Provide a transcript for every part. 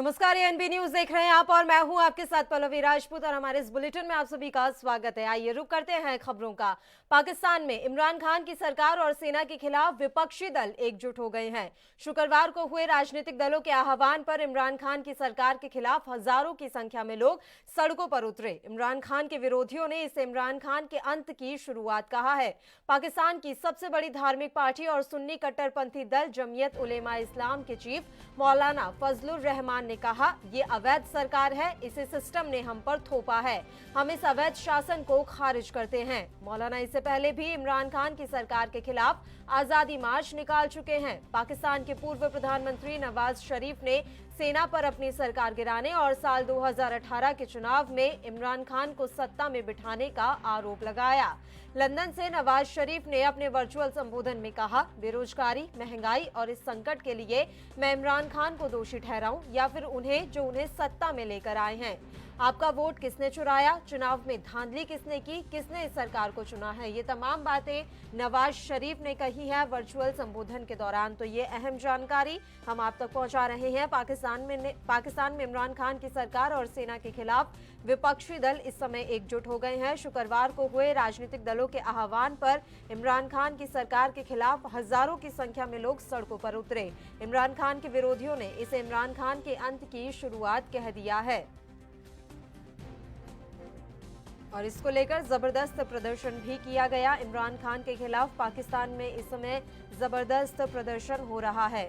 नमस्कार, ये NB news देख रहे हैं आप और मैं हूं आपके साथ पल्लवी राजपूत और हमारे इस बुलेटिन में आप सभी का स्वागत है। आइए रुक करते हैं खबरों का। पाकिस्तान में इमरान खान की सरकार और सेना के खिलाफ विपक्षी दल एकजुट हो गए हैं। शुक्रवार को हुए राजनीतिक दलों के आह्वान पर इमरान खान की सरकार के खिलाफ हजारों की संख्या में लोग सड़कों पर उतरे। इमरान खान के विरोधियों ने इसे इमरान खान के अंत की शुरुआत कहा है। पाकिस्तान की सबसे बड़ी धार्मिक पार्टी और सुन्नी कट्टरपंथी दल जमीयत उलेमा इस्लाम के चीफ मौलाना फजलुर रहमान ने कहा, ये अवैध सरकार है, इसे सिस्टम ने हम पर थोपा है, हम इस अवैध शासन को खारिज करते हैं। मौलाना इससे पहले भी इमरान खान की सरकार के खिलाफ आजादी मार्च निकाल चुके हैं। पाकिस्तान के पूर्व प्रधानमंत्री नवाज शरीफ ने सेना पर अपनी सरकार गिराने और साल 2018 के चुनाव में इमरान खान को सत्ता में बिठाने का आरोप लगाया। लंदन से नवाज शरीफ ने अपने वर्चुअल संबोधन में कहा, बेरोजगारी, महंगाई और इस संकट के लिए मैं इमरान खान को दोषी ठहराऊं या फिर उन्हें जो उन्हें सत्ता में लेकर आए हैं। आपका वोट किसने चुराया, चुनाव में धांधली किसने की, किसने इस सरकार को चुना है, ये तमाम बातें नवाज शरीफ ने कही है वर्चुअल संबोधन के दौरान। तो ये अहम जानकारी हम आप तक पहुंचा रहे हैं। पाकिस्तान में इमरान खान की सरकार और सेना के खिलाफ विपक्षी दल इस समय एकजुट हो गए हैं। शुक्रवार को हुए राजनीतिक दलों के आह्वान पर इमरान खान की सरकार के खिलाफ हजारों की संख्या में लोग सड़कों पर उतरे। इमरान खान के विरोधियों ने इसे इमरान खान के अंत की शुरुआत कह दिया है और इसको लेकर जबरदस्त प्रदर्शन भी किया गया। इमरान खान के खिलाफ पाकिस्तान में इस समय जबरदस्त प्रदर्शन हो रहा है।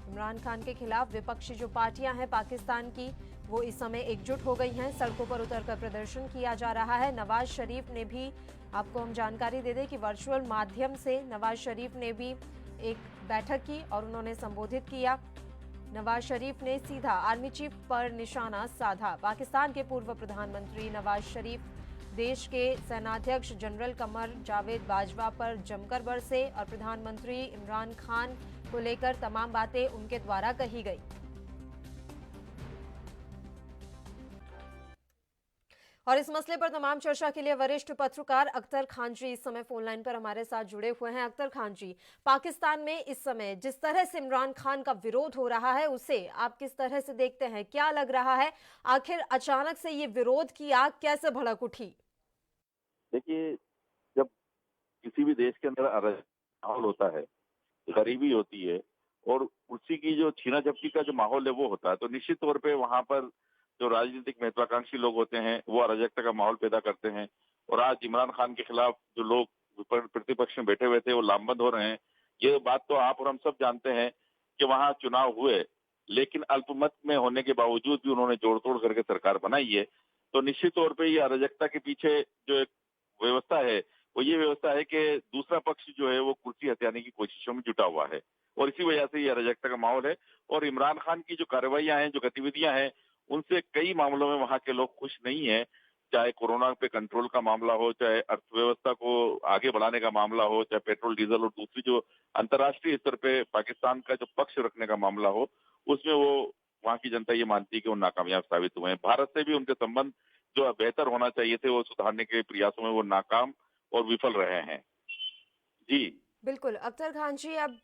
इमरान खान के खिलाफ विपक्षी जो पार्टियां हैं पाकिस्तान की, वो इस समय एकजुट हो गई हैं। सड़कों पर उतरकर प्रदर्शन किया जा रहा है। नवाज शरीफ ने भी, आपको हम जानकारी दे दें कि वर्चुअल माध्यम से नवाज शरीफ ने भी एक बैठक की और उन्होंने संबोधित किया। नवाज शरीफ ने सीधा आर्मी चीफ पर निशाना साधा। पाकिस्तान के पूर्व प्रधानमंत्री नवाज शरीफ देश के सेनाध्यक्ष जनरल कमर जावेद बाजवा पर जमकर बरसे और प्रधानमंत्री इमरान खान को लेकर तमाम बातें उनके द्वारा कही गई। और इस मसले पर तमाम चर्चा के लिए वरिष्ठ पत्रकार अख्तर खान जी इस समय फोन लाइन पर हमारे साथ जुड़े हुए हैं। अख्तर खान जी, पाकिस्तान में इस समय जिस तरह से इमरान खान का विरोध हो रहा है उसे आप किस तरह से देखते हैं? क्या लग रहा है, आखिर अचानक से ये विरोध की आग कैसे भड़क उठी? देखिए, जब किसी भी देश के अंदर माहौल होता है, गरीबी होती है और उसी की जो छीना झपटी का जो माहौल है वो होता है, तो निश्चित तौर पे वहां पर जो राजनीतिक महत्वाकांक्षी लोग होते हैं वो अराजकता का माहौल पैदा करते हैं। और आज इमरान खान के खिलाफ जो लोग प्रतिपक्ष में बैठे हुए थे वो लामबंद हो रहे हैं। ये बात तो आप और हम सब जानते हैं कि वहां चुनाव हुए, लेकिन अल्पमत में होने के बावजूद भी उन्होंने जोड़ तोड़ करके सरकार बनाई है। तो निश्चित तौर पर ये अराजकता के पीछे जो एक व्यवस्था है वो ये व्यवस्था है कि दूसरा पक्ष जो है वो कुर्सी हथियाने की कोशिशों में जुटा हुआ है और इसी वजह से ये अराजकता का माहौल है। और इमरान खान की जो कार्रवाइयां हैं, जो गतिविधियां हैं, उनसे कई मामलों में वहां के लोग खुश नहीं है। चाहे कोरोना पे कंट्रोल का मामला हो, चाहे अर्थव्यवस्था को आगे बढ़ाने का मामला हो, चाहे पेट्रोल डीजल और दूसरी जो अंतर्राष्ट्रीय स्तर पे पाकिस्तान का जो पक्ष रखने का मामला हो, उसमें वो वहां की जनता ये मानती है कि वो नाकामयाब साबित हुए हैं। भारत से भी उनके संबंध जो बेहतर होना चाहिए थे वो सुधारने के प्रयासों में वो नाकाम और विफल रहे हैं। जी बिल्कुल अख्तर खान जी, अब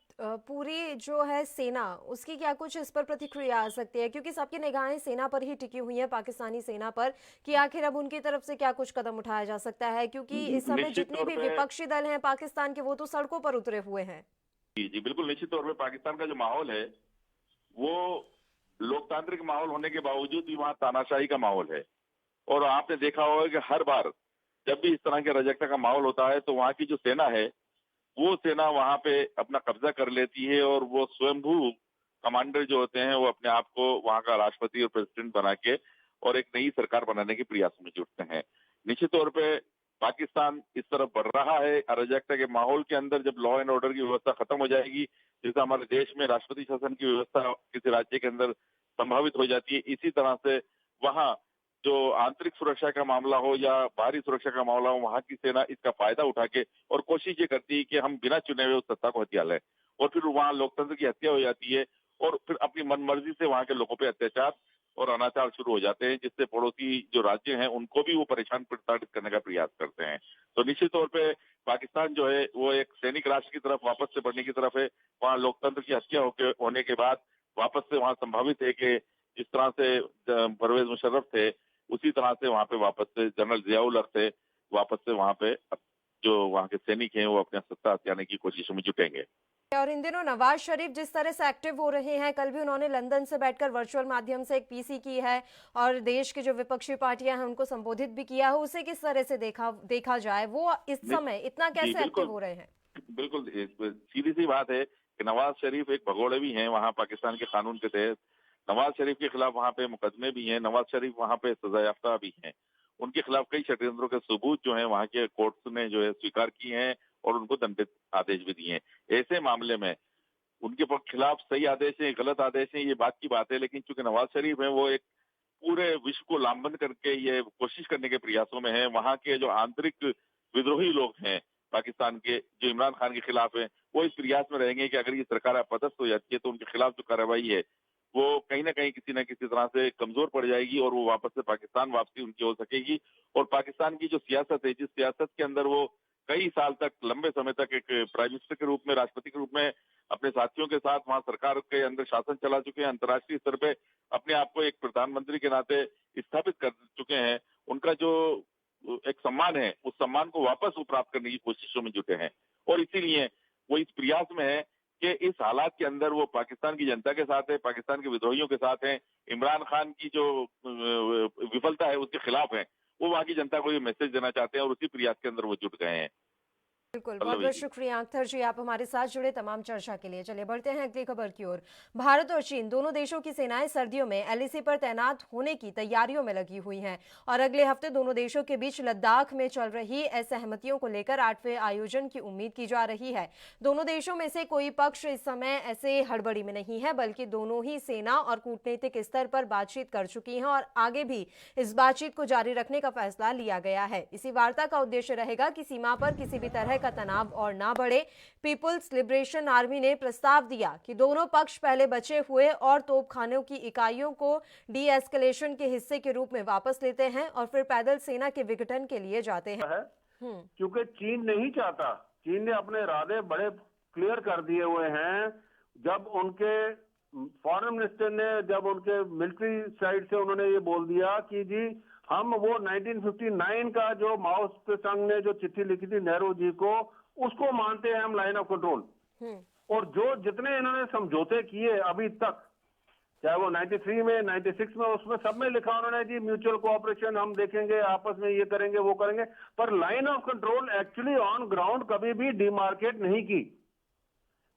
पूरी जो है सेना, उसकी क्या कुछ इस पर प्रतिक्रिया आ सकती है? क्योंकि सबकी निगाहें सेना पर ही टिकी हुई हैं, पाकिस्तानी सेना पर, कि आखिर अब उनकी तरफ से क्या कुछ कदम उठाया जा सकता है, क्योंकि इस समय निश्चित जितने तौर भी पे विपक्षी दल हैं पाकिस्तान के वो तो सड़कों पर उतरे हुए हैं। जी बिल्कुल, निश्चित तौर पे पाकिस्तान का जो माहौल है वो लोकतांत्रिक माहौल होने के बावजूद भी वहाँ तानाशाही का माहौल है। और आपने देखा होगा कि हर बार जब भी इस तरह के अराजकता का माहौल होता है तो वहाँ की जो सेना है वो सेना वहां पे अपना कब्जा कर लेती है और वो स्वयंभू कमांडर जो होते हैं वो अपने आप को वहां का राष्ट्रपति और प्रेसिडेंट बना के और एक नई सरकार बनाने के प्रयासों में जुटते हैं। निश्चित तौर पे पाकिस्तान इस तरफ बढ़ रहा है। अराजकता के माहौल के अंदर जब लॉ एंड ऑर्डर की व्यवस्था खत्म हो जाएगी, जैसे हमारे देश में राष्ट्रपति शासन की व्यवस्था किसी राज्य के अंदर संभावित हो जाती है, इसी तरह से वहाँ जो आंतरिक सुरक्षा का मामला हो या बाहरी सुरक्षा का मामला हो, वहां की सेना इसका फायदा उठा के और कोशिश ये करती है कि हम बिना चुने हुए उस सत्ता को हथिया लें और फिर वहां लोकतंत्र की हत्या हो जाती है और फिर अपनी मनमर्जी से वहां के लोगों पे अत्याचार और अनाचार शुरू हो जाते हैं, जिससे पड़ोसी जो राज्य हैं उनको भी वो परेशान प्रताड़ित करने का प्रयास करते हैं। तो निश्चित तौर पे पाकिस्तान जो है वो एक सैनिक राष्ट्र की तरफ वापस से बढ़ने की तरफ है। वहाँ लोकतंत्र की हत्या होने के बाद वापस से वहाँ संभावित है कि जिस तरह से परवेज मुशर्रफ थे, उसी तरह से वहाँ पे वापस से जनरल जियाउल हक थे, वापस से वहाँ पे जो वहाँ के सैनिक हैं वो अपने सत्ता हथियाने की कोशिशों में जुटेंगे। और इन दिनों नवाज शरीफ जिस तरह से एक्टिव हो रहे हैं, कल भी उन्होंने लंदन से बैठकर वर्चुअल माध्यम से एक पीसी की है और देश की जो विपक्षी पार्टियां हैं उनको संबोधित भी किया है। उसे किस तरह से देखा जाए, वो इस समय इतना कैसे एक्टिव हो रहे हैं? बिल्कुल सीधी सी बात है कि नवाज शरीफ एक भगोड़े भी हैं वहाँ पाकिस्तान के कानून के तहत। नवाज शरीफ के खिलाफ वहाँ पे मुकदमे भी हैं, नवाज शरीफ वहाँ पे सजायाफ्ता भी हैं। उनके खिलाफ कई षड्यंत्रों के सबूत जो हैं वहाँ के कोर्ट्स ने जो है स्वीकार किए हैं और उनको दंडित आदेश भी दिए हैं। ऐसे मामले में उनके खिलाफ सही आदेश है, गलत आदेश है, ये बात की बात है, लेकिन चूंकि नवाज शरीफ है वो एक पूरे विश्व को लामबंद करके ये कोशिश करने के प्रयासों में है। वहाँ के जो आंतरिक विद्रोही लोग हैं पाकिस्तान के, जो इमरान खान के खिलाफ है, वो इस प्रयास में रहेंगे कि अगर ये सरकार अपदस्थ हो जाती है तो उनके खिलाफ जो कार्रवाई है वो कहीं ना कहीं किसी न किसी तरह से कमजोर पड़ जाएगी और वो वापस से पाकिस्तान वापसी उनकी हो सकेगी। और पाकिस्तान की जो सियासत है, जिस सियासत के अंदर वो कई साल तक, लंबे समय तक एक प्राइम मिनिस्टर के रूप में, राष्ट्रपति के रूप में अपने साथियों के साथ वहां सरकार के अंदर शासन चला चुके हैं, अंतर्राष्ट्रीय स्तर पे अपने आप को एक प्रधानमंत्री के नाते स्थापित कर चुके हैं, उनका जो एक सम्मान है उस सम्मान को वापस वो प्राप्त करने की कोशिशों में जुटे हैं। और इसीलिए वो इस प्रयास में है कि इस हालात के अंदर वो पाकिस्तान की जनता के साथ है, पाकिस्तान के विद्रोहियों के साथ है, इमरान खान की जो विफलता है उसके खिलाफ है। वो वहाँ की जनता को ये मैसेज देना चाहते हैं और उसी प्रयास के अंदर वो जुट गए हैं। बिल्कुल, बहुत बहुत शुक्रिया अख्तर जी, आप हमारे साथ जुड़े तमाम चर्चा के लिए। चलिए बढ़ते हैं अगली खबर की ओर। भारत और चीन दोनों देशों की सेनाएं सर्दियों में एलएसी पर तैनात होने की तैयारियों में लगी हुई हैं और अगले हफ्ते दोनों देशों के बीच लद्दाख में चल रही असहमतियों को लेकर 8वें आयोजन की उम्मीद की जा रही है। दोनों देशों में से कोई पक्ष इस समय ऐसे हड़बड़ी में नहीं है, बल्कि दोनों ही सेना और कूटनीतिक स्तर पर बातचीत कर चुकी हैं और आगे भी इस बातचीत को जारी रखने का फैसला लिया गया है। इसी वार्ता का उद्देश्य रहेगा कि सीमा पर किसी भी तरह का तनाव और ना बढ़े। पीपुल्स लिबरेशन आर्मी ने प्रस्ताव दिया कि दोनों पक्ष पहले बचे हुए और तोपखानों की इकाइयों को डी एस्केलेशन के हिस्से के रूप में वापस लेते हैं और फिर पैदल सेना के विघटन के लिए जाते हैं। क्योंकि चीन नहीं चाहता, चीन ने अपने इरादे बड़े क्लियर कर दिए हुए हैं। जब उनके फॉरेन मिनिस्टर ने, जब उनके मिलिट्री साइड से उन्होंने ये बोल दिया कि जी हम वो 1959 का जो माओ से संघ ने जो चिट्ठी लिखी थी नेहरू जी को, उसको मानते हैं हम लाइन ऑफ कंट्रोल। और जो जितने इन्होंने समझौते किए अभी तक, चाहे वो 93 में, 96 में, उसमें सब में लिखा उन्होंने जी म्यूचुअल कोऑपरेशन हम देखेंगे, आपस में ये करेंगे वो करेंगे, पर line of control actually on ground कभी भी डिमार्केट नहीं की।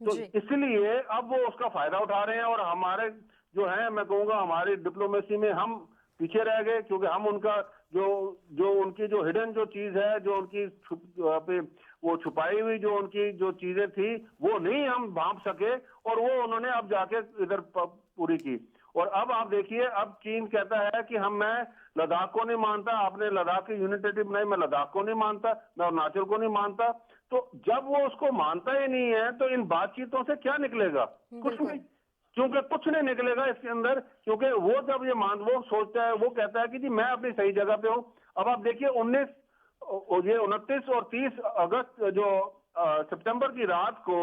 तो इसलिए अब वो उसका फायदा उठा रहे हैं और हमारे जो है, मैं कहूंगा हमारी डिप्लोमेसी में हम पीछे रह गए, क्योंकि हम उनका जो उनकी जो हिडन जो चीज है, जो उनकी वो छुपाई हुई जो उनकी जो चीजें थी वो नहीं हम भांप सके और वो उन्होंने अब जाके इधर पूरी की। और अब आप देखिए, अब चीन कहता है कि मैं लद्दाख को नहीं मानता, आपने लद्दाख की यूनिटी बनाई, मैं लद्दाख को नहीं मानता, मैं अरुणाचल को नहीं मानता। तो जब वो उसको मानता ही नहीं है तो इन बातचीतों से क्या निकलेगा? कुछ नहीं, क्योंकि कुछ नहीं निकलेगा इसके अंदर, क्योंकि वो जब वो सोचता है, वो कहता है कि जी मैं अपनी सही जगह पे हूं। अब आप देखिए 29 और 30 अगस्त जो सितंबर की रात को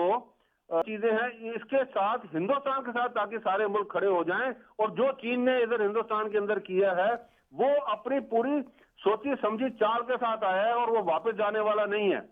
चीजें हैं, इसके साथ हिंदुस्तान के साथ ताकि सारे मुल्क खड़े हो जाएं और जो चीन ने इधर हिंदुस्तान के अंदर किया है वो अपनी पूरी सोची समझी चाल के साथ आया है और वो वापस जाने वाला नहीं है।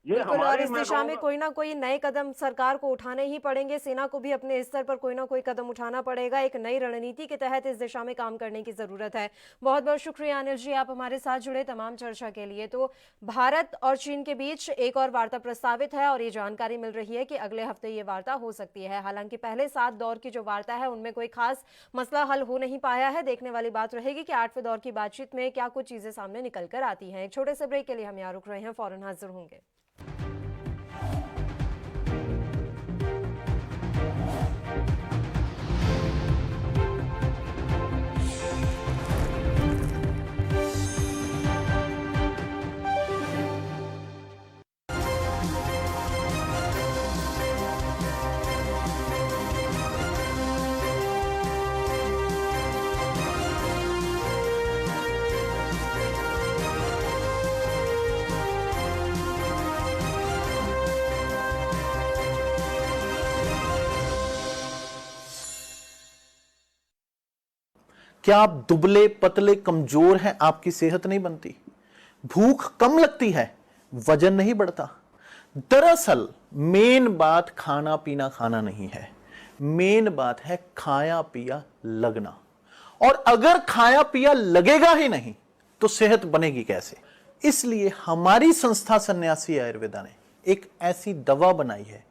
बिल्कुल, और इस दिशा में कोई ना कोई नए कदम सरकार को उठाने ही पड़ेंगे, सेना को भी अपने स्तर पर कोई ना कोई कदम उठाना पड़ेगा। एक नई रणनीति के तहत इस दिशा में काम करने की जरूरत है। बहुत बहुत शुक्रिया अनिल जी, आप हमारे साथ जुड़े तमाम चर्चा के लिए। तो भारत और चीन के बीच एक और वार्ता प्रस्तावित है और ये जानकारी मिल रही है कि अगले हफ्ते ये वार्ता हो सकती है। हालांकि पहले 7 दौर की जो वार्ता है उनमें कोई खास मसला हल हो नहीं पाया है। देखने वाली बात रहेगी कि 8वें दौर की बातचीत में क्या कुछ चीजें सामने निकल कर आती हैं। एक छोटे से ब्रेक के लिए हम यहाँ रुक रहे हैं, फौरन हाजिर होंगे। क्या आप दुबले पतले कमजोर हैं, आपकी सेहत नहीं बनती? भूख कम लगती है, वजन नहीं बढ़ता? दरअसल मेन बात खाना पीना खाना नहीं है, मेन बात है खाया पिया लगना। और अगर खाया पिया लगेगा ही नहीं तो सेहत बनेगी कैसे? इसलिए हमारी संस्था सन्यासी आयुर्वेदा ने एक ऐसी दवा बनाई है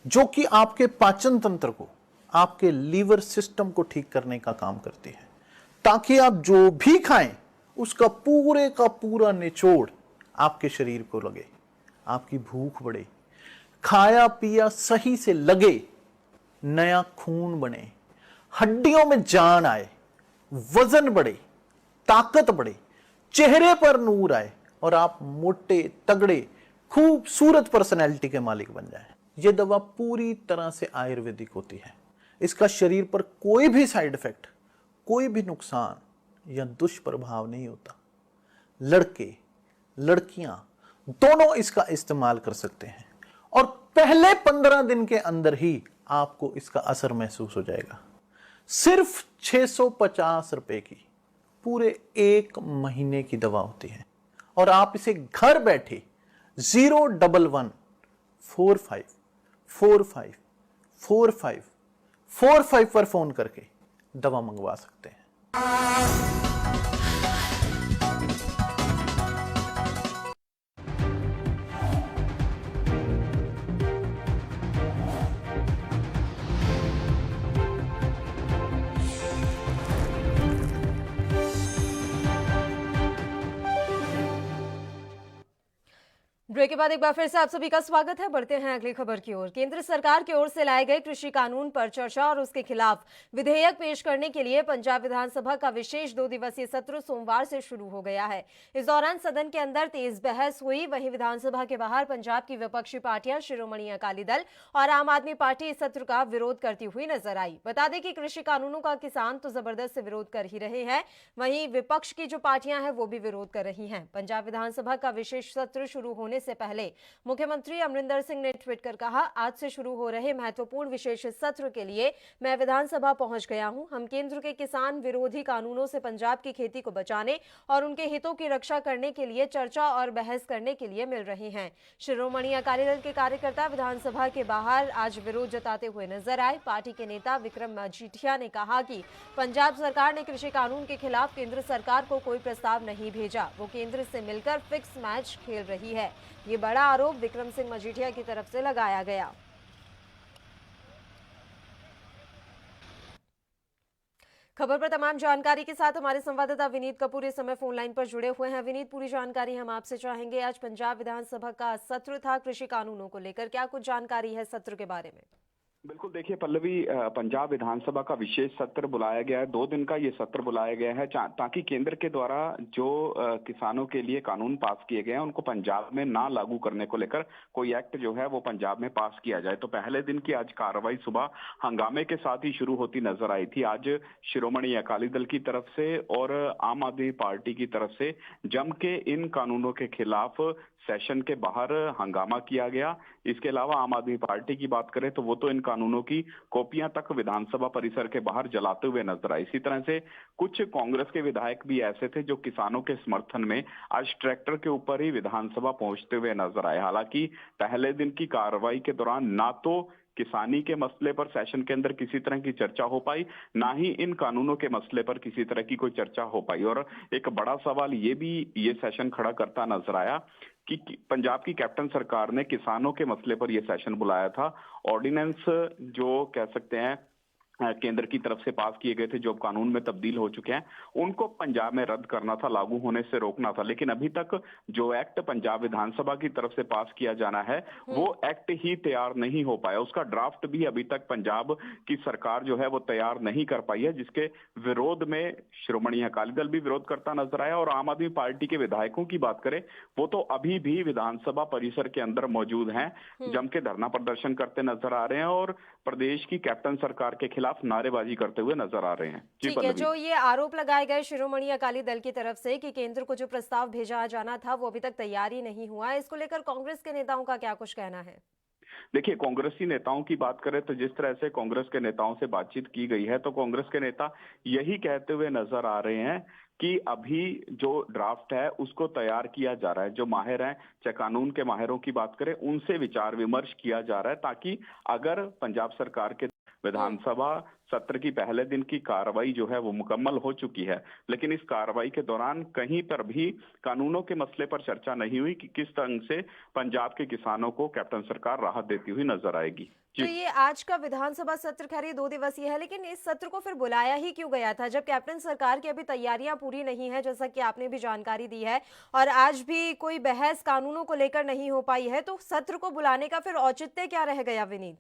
जो कि आपके पाचन तंत्र को, आपके लीवर सिस्टम को ठीक करने का काम करती है, ताकि आप जो भी खाएं उसका पूरे का पूरा निचोड़ आपके शरीर को लगे, आपकी भूख बढ़े, खाया पिया सही से लगे, नया खून बने, हड्डियों में जान आए, वजन बढ़े, ताकत बढ़े, चेहरे पर नूर आए और आप मोटे तगड़े खूबसूरत पर्सनैलिटी के मालिक बन जाएं। यह दवा पूरी तरह से आयुर्वेदिक होती है। इसका शरीर पर कोई भी साइड इफेक्ट, कोई भी नुकसान या दुष्प्रभाव नहीं होता। लड़के लड़कियां दोनों इसका इस्तेमाल कर सकते हैं और पहले 15 दिन के अंदर ही आपको इसका असर महसूस हो जाएगा। सिर्फ 650 रुपए की पूरे 1 महीने की दवा होती है और आप इसे घर बैठे 01145454545 पर फोन करके दवा मंगवा सकते हैं। ब्रेक के बाद एक बार फिर से आप सभी का स्वागत है। बढ़ते हैं अगली खबर की ओर। केंद्र सरकार की ओर से लाए गए कृषि कानून पर चर्चा और उसके खिलाफ विधेयक पेश करने के लिए पंजाब विधानसभा का विशेष 2 दिवसीय सत्र सोमवार से शुरू हो गया है। इस दौरान सदन के अंदर तेज बहस हुई, वहीं विधानसभा के बाहर पंजाब की विपक्षी पार्टियां शिरोमणि अकाली दल और आम आदमी पार्टी इस सत्र का विरोध करती हुई नजर आई। बता दें कि कृषि कानूनों का किसान तो जबरदस्त विरोध कर ही रहे हैं, वहीं विपक्ष की जो पार्टियां हैं वो भी विरोध कर रही हैं। पंजाब विधानसभा का विशेष सत्र शुरू होने से पहले मुख्यमंत्री अमरिंदर सिंह ने ट्वीट कर कहा, आज से शुरू हो रहे महत्वपूर्ण विशेष सत्र के लिए मैं विधानसभा पहुंच गया हूं। हम केंद्र के किसान विरोधी कानूनों से पंजाब की खेती को बचाने और उनके हितों की रक्षा करने के लिए चर्चा और बहस करने के लिए मिल रहे हैं। शिरोमणि अकाली दल के कार्यकर्ता विधानसभा के बाहर आज विरोध जताते हुए नजर आए। पार्टी के नेता विक्रम मजीठिया ने कहा कि पंजाब सरकार ने कृषि कानून के खिलाफ केंद्र सरकार को कोई प्रस्ताव नहीं भेजा, वो केंद्र से मिलकर फिक्स मैच खेल रही है। ये बड़ा आरोप विक्रम सिंह मजीठिया की तरफ से लगाया गया। खबर पर तमाम जानकारी के साथ हमारे संवाददाता विनीत कपूर इस समय फोन लाइन पर जुड़े हुए हैं। विनीत, पूरी जानकारी हम आपसे चाहेंगे। आज पंजाब विधानसभा का सत्र था कृषि कानूनों को लेकर, क्या कुछ जानकारी है सत्र के बारे में? बिल्कुल, देखिए पल्लवी, पंजाब विधानसभा का विशेष सत्र बुलाया गया है। 2 दिन का ये सत्र बुलाया गया है ताकि केंद्र के द्वारा जो किसानों के लिए कानून पास किए गए हैं उनको पंजाब में ना लागू करने को लेकर कोई एक्ट जो है वो पंजाब में पास किया जाए। तो पहले दिन की आज कार्रवाई सुबह हंगामे के साथ ही शुरू होती नजर आई थी। आज शिरोमणि अकाली दल की तरफ से और आम आदमी पार्टी की तरफ से जम के इन कानूनों के खिलाफ सेशन के बाहर हंगामा किया गया। इसके अलावा आम आदमी पार्टी की बात करें तो वो तो इन कानूनों की कॉपियां तक विधानसभा परिसर के बाहर जलाते हुए नजर आए। इसी तरह से कुछ कांग्रेस के विधायक भी ऐसे थे जो किसानों के समर्थन में आज ट्रैक्टर के ऊपर ही विधानसभा पहुंचते हुए नजर आए। हालांकि पहले दिन की कार्रवाई के दौरान ना तो किसानी के मसले पर सेशन के अंदर किसी तरह की चर्चा हो पाई, ना ही इन कानूनों के मसले पर किसी तरह की कोई चर्चा हो पाई। और एक बड़ा सवाल ये सेशन खड़ा करता नजर आया कि पंजाब की कैप्टन सरकार ने किसानों के मसले पर यह सेशन बुलाया था। ऑर्डिनेंस जो कह सकते हैं केंद्र की तरफ से पास किए गए थे, जो कानून में तब्दील हो चुके हैं, उनको पंजाब में रद्द करना था, लागू होने से रोकना था। लेकिन अभी तक जो एक्ट पंजाब विधानसभा की तरफ से पास किया जाना है वो एक्ट ही तैयार नहीं हो पाया। उसका ड्राफ्ट भी अभी तक पंजाब की सरकार जो है वो तैयार नहीं कर पाई है, जिसके विरोध में शिरोमणि अकाली दल भी विरोध करता नजर आया। और आम आदमी पार्टी के विधायकों की बात करें वो तो अभी भी विधानसभा परिसर के अंदर मौजूद हैं, जम के धरना प्रदर्शन करते नजर आ रहे हैं और प्रदेश की कैप्टन सरकार के खिलाफ नारेबाजी करते हुए नजर आ रहे हैं। ठीक है, जो ये आरोप लगाए गए शिरोमणि अकाली दल की तरफ से कि केंद्र को जो प्रस्ताव भेजा जाना था वो अभी तक तैयार ही नहीं हुआ है, इसको लेकर कांग्रेस के नेताओं का क्या कुछ कहना है? देखिए, कांग्रेसी नेताओं की बात करें तो जिस तरह से कांग्रेस के नेताओं से बातचीत की गई है, तो कांग्रेस के नेता यही कहते हुए नजर आ रहे हैं कि अभी जो ड्राफ्ट है उसको तैयार किया जा रहा है। जो माहिर हैं, चाहे कानून के माहिरों की बात करें, उनसे विचार विमर्श किया जा रहा है, ताकि अगर पंजाब सरकार के विधानसभा सत्र की पहले दिन की कार्रवाई जो है वो मुकम्मल हो चुकी है, लेकिन इस कार्रवाई के दौरान कहीं पर भी कानूनों के मसले पर चर्चा नहीं हुई कि किस तरह से पंजाब के किसानों को कैप्टन सरकार राहत देती हुई नजर आएगी। तो ये आज का विधानसभा सत्र खैर 2 दिवसीय है, लेकिन इस सत्र को फिर बुलाया ही क्यों गया था जब कैप्टन सरकार की अभी तैयारियां पूरी नहीं है, जैसा कि आपने भी जानकारी दी है, और आज भी कोई बहस कानूनों को लेकर नहीं हो पाई है, तो सत्र को बुलाने का फिर औचित्य क्या रह गया विनीत?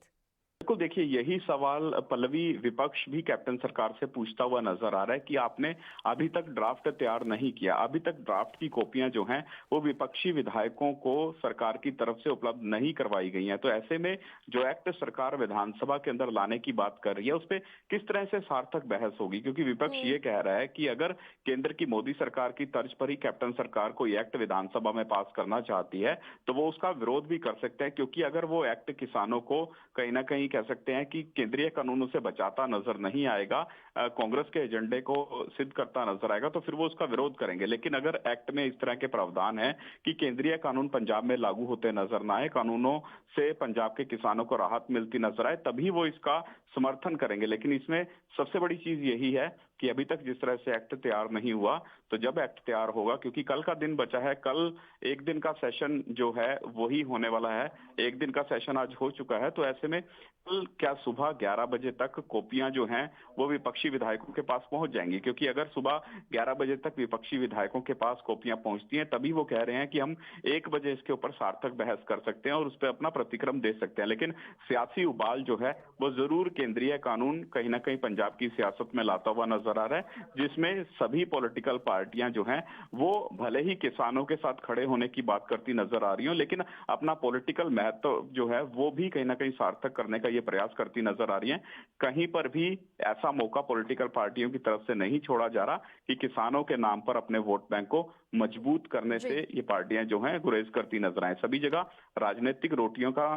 बिल्कुल, देखिए, यही सवाल पल्लवी विपक्ष भी कैप्टन सरकार से पूछता हुआ नजर आ रहा है कि आपने अभी तक ड्राफ्ट तैयार नहीं किया। अभी तक ड्राफ्ट की कॉपियां जो हैं वो विपक्षी विधायकों को सरकार की तरफ से उपलब्ध नहीं करवाई गई हैं। तो ऐसे में जो एक्ट सरकार विधानसभा के अंदर लाने की बात कर रही है उस पर किस तरह से सार्थक बहस होगी, क्योंकि विपक्ष ये कह रहा है कि अगर केंद्र की मोदी सरकार की तर्ज पर ही कैप्टन सरकार कोई एक्ट विधानसभा में पास करना चाहती है तो वो उसका विरोध भी कर सकते हैं, क्योंकि अगर वो एक्ट किसानों को कहीं ना कहीं कह सकते हैं कि केंद्रीय कानूनों से बचाता नजर नहीं आएगा, कांग्रेस के एजेंडे को सिद्ध करता नजर आएगा, तो फिर वो उसका विरोध करेंगे। लेकिन अगर एक्ट में इस तरह के प्रावधान है कि केंद्रीय कानून पंजाब में लागू होते नजर ना आए, कानूनों से पंजाब के किसानों को राहत मिलती नजर आए, तभी वो इसका समर्थन करेंगे। लेकिन इसमें सबसे बड़ी चीज यही है कि अभी तक जिस तरह से एक्ट तैयार नहीं हुआ, तो जब एक्ट तैयार होगा, क्योंकि कल का दिन बचा है, कल एक दिन का सेशन जो है वही होने वाला है, एक दिन का सेशन आज हो चुका है, तो ऐसे में कल क्या सुबह 11 बजे तक कॉपियां जो हैं वो विपक्षी विधायकों के पास पहुंच जाएंगी, क्योंकि अगर सुबह 11 बजे तक विपक्षी विधायकों के पास कॉपियां पहुंचती हैं तभी वो कह रहे हैं कि हम 1 बजे इसके ऊपर सार्थक बहस कर सकते हैं और उस पर अपना प्रतिक्रम दे सकते हैं। लेकिन सियासी उबाल जो है वो जरूर केंद्रीय कानून कहीं ना कहीं पंजाब की सियासत में लाता हुआ नजर आ रहा है, जिसमें सभी पॉलिटिकल पार्टियां जो हैं वो भले ही किसानों के साथ खड़े होने की बात करती नजर आ रही हो, लेकिन अपना पॉलिटिकल महत्व जो है वो भी कहीं ना कहीं सार्थक करने का ये प्रयास करती नजर आ रही है। कहीं पर भी ऐसा मौका पॉलिटिकल पार्टियों की तरफ से नहीं छोड़ा जा रहा कि किसानों के नाम पर अपने वोट बैंक को मजबूत करने से ये पार्टियां जो हैं गुरेज करती नजर आए। सभी जगह राजनीतिक रोटियों का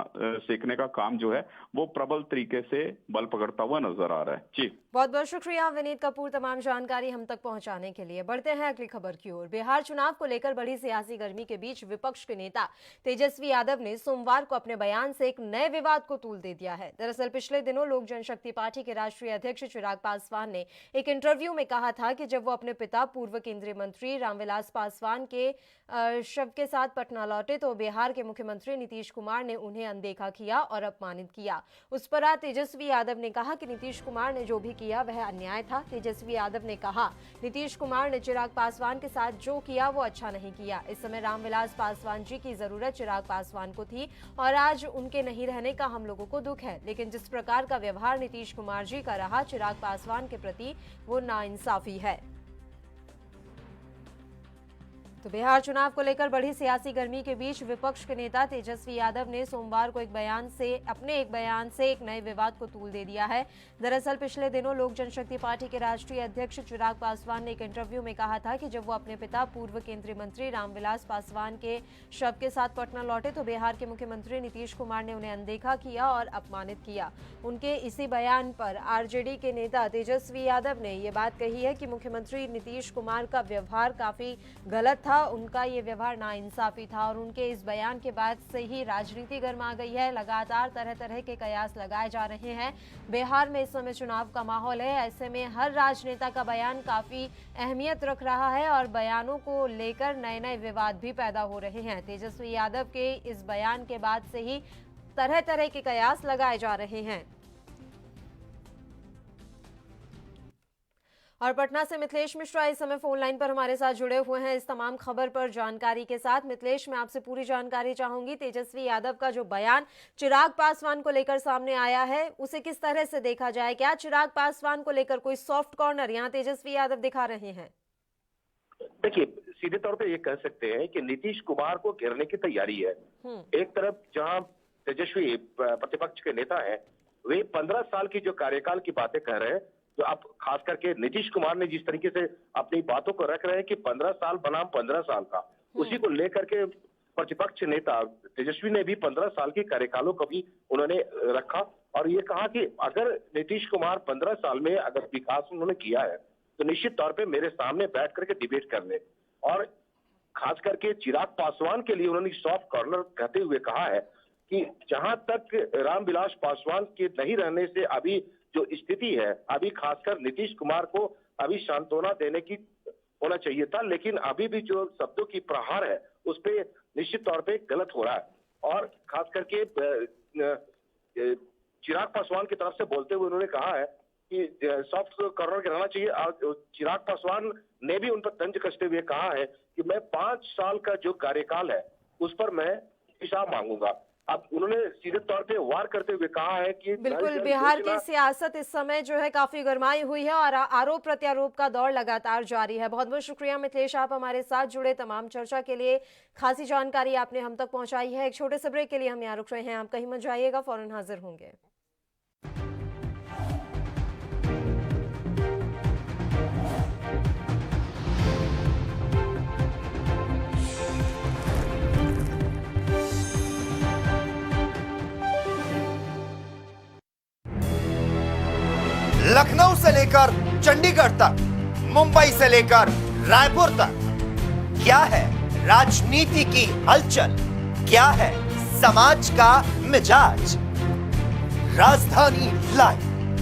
सेकने का काम जो है वो प्रबल तरीके से बल पकड़ता हुआ नजर आ रहा है। जी, बहुत बहुत शुक्रिया विनीत कपूर तमाम जानकारी हम तक पहुंचाने के लिए। बढ़ते हैं अगली खबर की ओर। बिहार चुनाव को लेकर बढ़ी सियासी गर्मी के बीच विपक्ष के नेता तेजस्वी यादव ने सोमवार को अपने बयान से एक नए विवाद को तूल दे दिया है। दरअसल पिछले दिनों लोक जनशक्ति पार्टी के राष्ट्रीय अध्यक्ष चिराग पासवान ने एक इंटरव्यू में कहा था कि जब वो अपने पिता पूर्व केंद्रीय मंत्री रामविलास पासवान के शव के साथ पटना लौटे तो बिहार के मुख्यमंत्री नीतीश कुमार ने उन्हें अनदेखा किया और अपमानित किया। उस पर आज तेजस्वी यादव ने कहा कि नीतीश कुमार ने जो भी किया वह अन्याय था। तेजस्वी यादव ने कहा नीतीश कुमार ने चिराग पासवान के साथ जो किया वो अच्छा नहीं किया। इस समय रामविलास पासवान जी की जरूरत चिराग पासवान को थी और आज उनके नहीं रहने का हम लोगों को दुख है, लेकिन जिस प्रकार का व्यवहार नीतीश कुमार जी का रहा चिराग पासवान के प्रति वो नाइंसाफी है। तो बिहार चुनाव को लेकर बढ़ी सियासी गर्मी के बीच विपक्ष के नेता तेजस्वी यादव ने सोमवार को अपने एक बयान से एक नए विवाद को तूल दे दिया है। दरअसल पिछले दिनों लोक जनशक्ति पार्टी के राष्ट्रीय अध्यक्ष चिराग पासवान ने एक इंटरव्यू में कहा था कि जब वो अपने पिता पूर्व केंद्रीय मंत्री रामविलास पासवान के शव के साथ पटना लौटे तो बिहार के मुख्यमंत्री नीतीश कुमार ने उन्हें अनदेखा किया और अपमानित किया। उनके इसी बयान पर आरजेडी के नेता तेजस्वी यादव ने ये बात कही है कि मुख्यमंत्री नीतीश कुमार का व्यवहार काफी गलत था, उनका ये व्यवहार नाइंसाफी था और उनके इस बयान के बाद से ही राजनीति गर्मा गई है। लगातार तरह तरह के कयास लगाए जा रहे हैं। बिहार में इस समय चुनाव का माहौल है, ऐसे में हर राजनेता का बयान काफी अहमियत रख रहा है और बयानों को लेकर नए नए विवाद भी पैदा हो रहे हैं। तेजस्वी यादव के इस बयान के बाद से ही तरह तरह के कयास लगाए जा रहे हैं। और पटना से मिथिलेश मिश्रा इस समय फोन लाइन पर हमारे साथ जुड़े हुए हैं इस तमाम खबर पर जानकारी के साथ। मिथिलेश, मैं आपसे पूरी जानकारी चाहूंगी। तेजस्वी यादव का जो बयान चिराग पासवान को लेकर सामने आया है उसे किस तरह से देखा जाए? क्या चिराग पासवान को लेकर कोई सॉफ्ट कॉर्नर यहाँ तेजस्वी यादव दिखा रहे हैं? देखिए, सीधे तौर पे ये कह सकते हैं कि नीतीश कुमार को घेरने की तैयारी है। एक तरफ जहां तेजस्वी प्रतिपक्ष के नेता हैं, वे 15 साल की जो कार्यकाल की बातें कह रहे हैं, तो अब खास करके नीतीश कुमार ने जिस तरीके से अपनी बातों को रख रहे हैं कि 15 साल बनाम 15 साल का, उसी को लेकर के प्रतिपक्ष नेता तेजस्वी ने भी 15 साल के कार्यकालों को भी उन्होंने रखा और ये कहा कि अगर नीतीश कुमार 15 साल में अगर विकास उन्होंने किया है तो निश्चित तौर पे मेरे सामने बैठ करके डिबेट कर ले। और खास करके चिराग पासवान के लिए उन्होंने सॉफ्ट कॉर्नर कहते हुए कहा है कि जहां तक रामविलास पासवान के नहीं रहने से अभी जो स्थिति है, अभी खासकर नीतीश कुमार को अभी सांत्वना देने की होना चाहिए था, लेकिन अभी भी जो शब्दों की प्रहार है उस पे निश्चित तौर पे गलत हो रहा है। और खास करके चिराग पासवान की तरफ से बोलते हुए उन्होंने कहा है कि सॉफ्ट कॉर्नर रहना चाहिए। और चिराग पासवान ने भी उन पर तंज कसते हुए कहा है कि मैं 5 साल का जो कार्यकाल है उस पर मैं हिसाब मांगूंगा। अब उन्होंने सीधे तौर पे वार करते हुए कहा है कि बिल्कुल बिहार की सियासत इस समय जो है काफी गर्माई हुई है और आरोप प्रत्यारोप का दौर लगातार जारी है। बहुत बहुत शुक्रिया मिथिलेश, आप हमारे साथ जुड़े, तमाम चर्चा के लिए खासी जानकारी आपने हम तक पहुंचाई है। एक छोटे से ब्रेक के लिए हम यहाँ रुक रहे हैं, आप कहीं मत जाइएगा, फौरन हाजिर होंगे। लखनऊ से लेकर चंडीगढ़ तक, मुंबई से लेकर रायपुर तक, क्या है राजनीति की हलचल, क्या है समाज का मिजाज। राजधानी लाइव,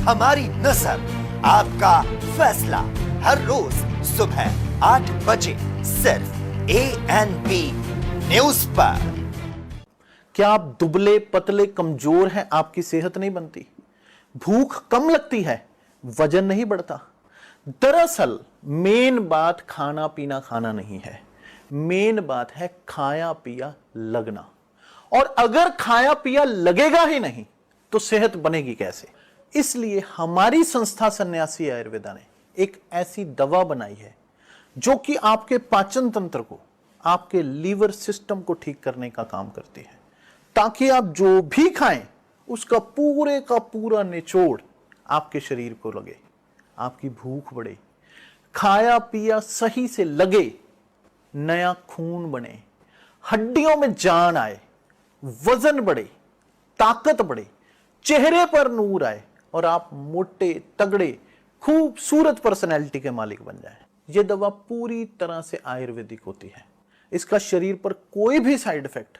हमारी नजर, आपका फैसला, हर रोज सुबह 8 बजे सिर्फ ANP न्यूज पर। क्या आप दुबले पतले कमजोर हैं, आपकी सेहत नहीं बनती, भूख कम लगती है, वजन नहीं बढ़ता? दरअसल मेन बात खाना पीना खाना नहीं है, मेन बात है खाया पिया लगना। और अगर खाया पिया लगेगा ही नहीं तो सेहत बनेगी कैसे? इसलिए हमारी संस्था सन्यासी आयुर्वेदा ने एक ऐसी दवा बनाई है जो कि आपके पाचन तंत्र को, आपके लीवर सिस्टम को ठीक करने का काम करती है, ताकि आप जो भी खाएं उसका पूरे का पूरा निचोड़ आपके शरीर को लगे, आपकी भूख बढ़े, खाया पिया सही से लगे, नया खून बने, हड्डियों में जान आए, वजन बढ़े, ताकत बढ़े, चेहरे पर नूर आए और आप मोटे तगड़े खूबसूरत पर्सनैलिटी के मालिक बन जाएं। यह दवा पूरी तरह से आयुर्वेदिक होती है। इसका शरीर पर कोई भी साइड इफेक्ट,